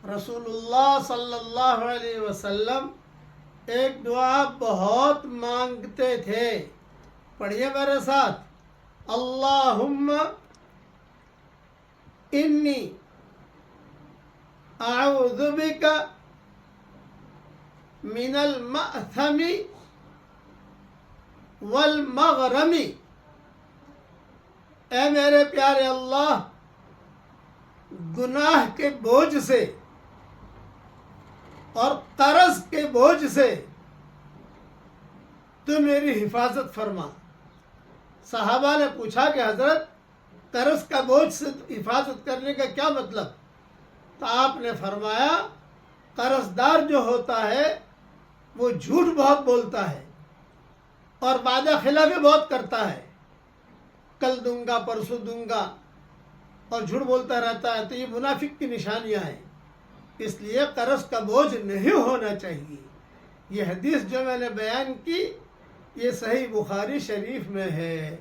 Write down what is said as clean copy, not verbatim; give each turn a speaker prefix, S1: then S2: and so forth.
S1: رسول اللہ صلی اللہ علیہ وسلم ایک دعا بہت مانگتے تھے. پڑھیے میرے ساتھ. اللہم انی اعوذ بک من المأثم والمغرم. اے میرے پیارے اللہ، گناہ کے بوجھ سے اور قرض کے بوجھ سے تو میری حفاظت فرما. صحابہ نے پوچھا کہ حضرت قرض کا بوجھ سے حفاظت کرنے کا کیا مطلب؟ تو آپ نے فرمایا قرض دار جو ہوتا ہے وہ جھوٹ بہت بولتا ہے اور وعدہ خلافی بہت کرتا ہے. کل دوں گا، پرسوں دوں گا، اور جھوٹ بولتا رہتا ہے. تو یہ منافق کی نشانیاں ہیں. اس لیے قرض کا بوجھ نہیں ہونا چاہیے. یہ حدیث جو میں نے بیان کی یہ صحیح بخاری شریف میں ہے.